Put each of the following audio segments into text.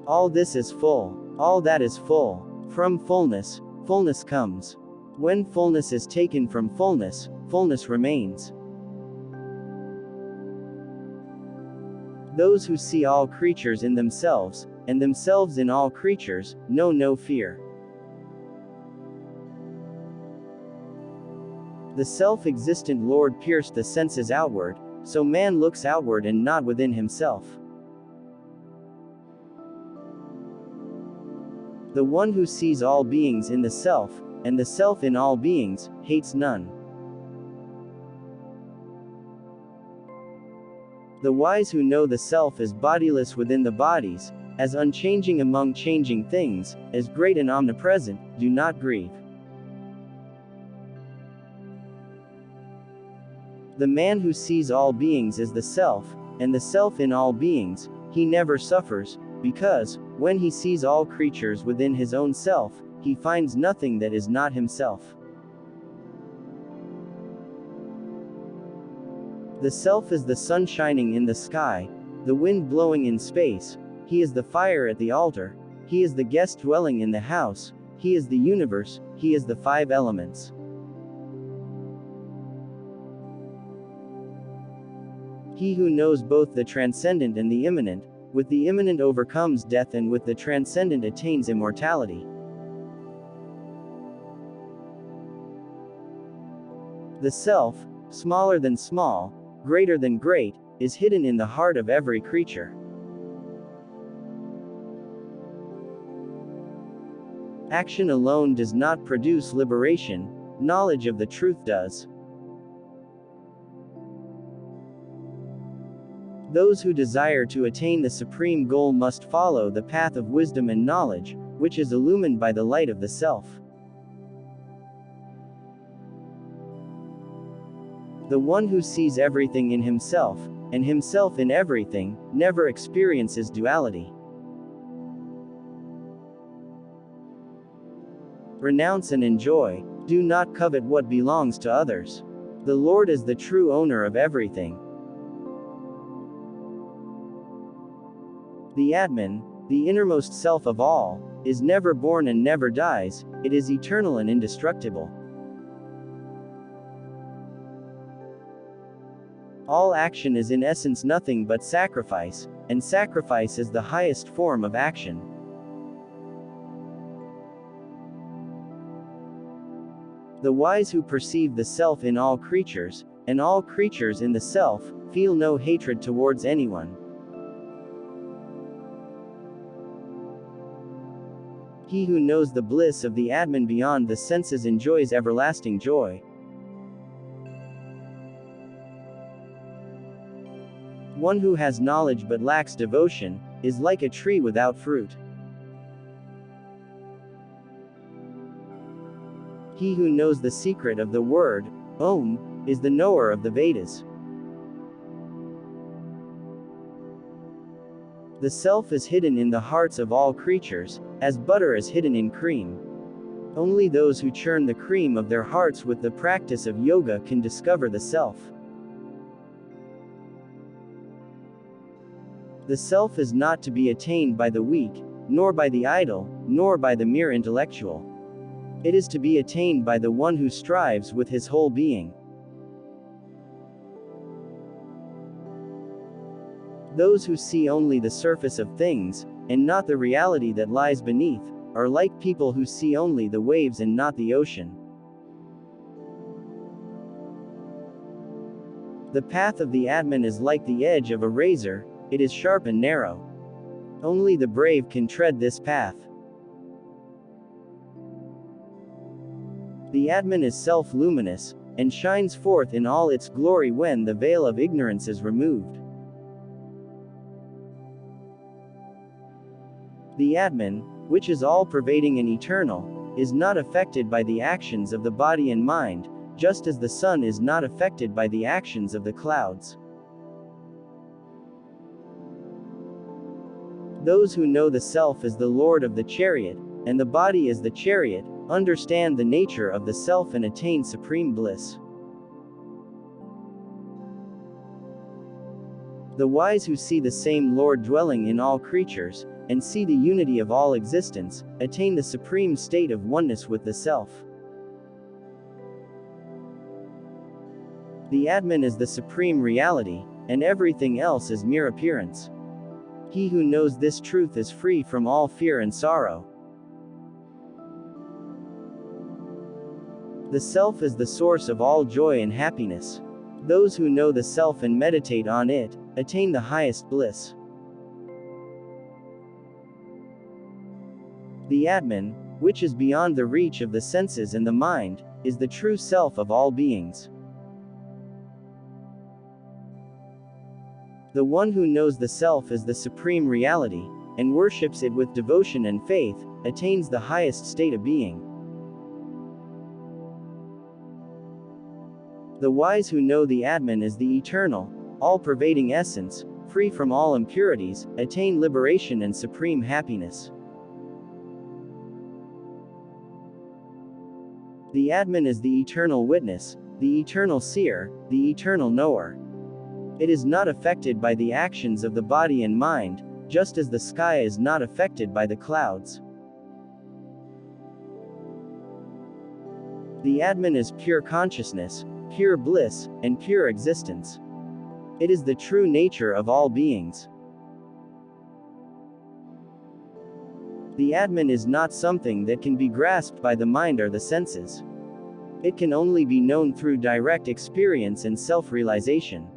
All this is full. All that is full. From fullness, fullness comes. When fullness is taken from fullness, fullness remains. Those who see all creatures in themselves, and themselves in all creatures, know no fear. The self-existent Lord pierced the senses outward, so man looks outward and not within himself. The one who sees all beings in the self, and the self in all beings, hates none. The wise who know the self as bodiless within the bodies, as unchanging among changing things, as great and omnipresent, do not grieve. The man who sees all beings as the self, and the self in all beings, he never suffers, because, when he sees all creatures within his own self, he finds nothing that is not himself. The self is the sun shining in the sky, the wind blowing in space, he is the fire at the altar, he is the guest dwelling in the house, he is the universe, he is the five elements. He who knows both the transcendent and the immanent, with the immanent overcomes death and with the transcendent attains immortality. The self, smaller than small, greater than great, is hidden in the heart of every creature. Action alone does not produce liberation, knowledge of the truth does. Those who desire to attain the supreme goal must follow the path of wisdom and knowledge, which is illumined by the light of the self. The one who sees everything in himself, and himself in everything, never experiences duality. Renounce and enjoy. Do not covet what belongs to others. The Lord is the true owner of everything. The Atman, the innermost self of all, is never born and never dies, it is eternal and indestructible. All action is in essence nothing but sacrifice, and sacrifice is the highest form of action. The wise who perceive the self in all creatures, and all creatures in the self, feel no hatred towards anyone. He who knows the bliss of the Atman beyond the senses enjoys everlasting joy. One who has knowledge but lacks devotion, is like a tree without fruit. He who knows the secret of the word, Om, is the knower of the Vedas. The self is hidden in the hearts of all creatures, as butter is hidden in cream. Only those who churn the cream of their hearts with the practice of yoga can discover the self. The self is not to be attained by the weak, nor by the idle, nor by the mere intellectual. It is to be attained by the one who strives with his whole being. Those who see only the surface of things, and not the reality that lies beneath, are like people who see only the waves and not the ocean. The path of the Atman is like the edge of a razor, it is sharp and narrow. Only the brave can tread this path. The Atman is self-luminous, and shines forth in all its glory when the veil of ignorance is removed. The Atman, which is all-pervading and eternal, is not affected by the actions of the body and mind, just as the sun is not affected by the actions of the clouds. Those who know the self as the Lord of the chariot, and the body as the chariot, understand the nature of the self and attain supreme bliss. The wise who see the same Lord dwelling in all creatures, and see the unity of all existence, attain the supreme state of oneness with the self. The Atman is the supreme reality, and everything else is mere appearance. He who knows this truth is free from all fear and sorrow. The self is the source of all joy and happiness. Those who know the self and meditate on it, attain the highest bliss. The Atman, which is beyond the reach of the senses and the mind, is the true self of all beings. The one who knows the self as the supreme reality, and worships it with devotion and faith, attains the highest state of being. The wise who know the Atman as the eternal, all-pervading essence, free from all impurities, attain liberation and supreme happiness. The Atman is the eternal witness, the eternal seer, the eternal knower. It is not affected by the actions of the body and mind, just as the sky is not affected by the clouds. The Atman is pure consciousness, pure bliss, and pure existence. It is the true nature of all beings. The Atman is not something that can be grasped by the mind or the senses. It can only be known through direct experience and self-realization.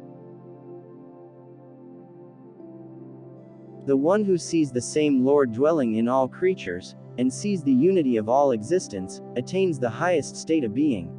The one who sees the same Lord dwelling in all creatures, and sees the unity of all existence, attains the highest state of being.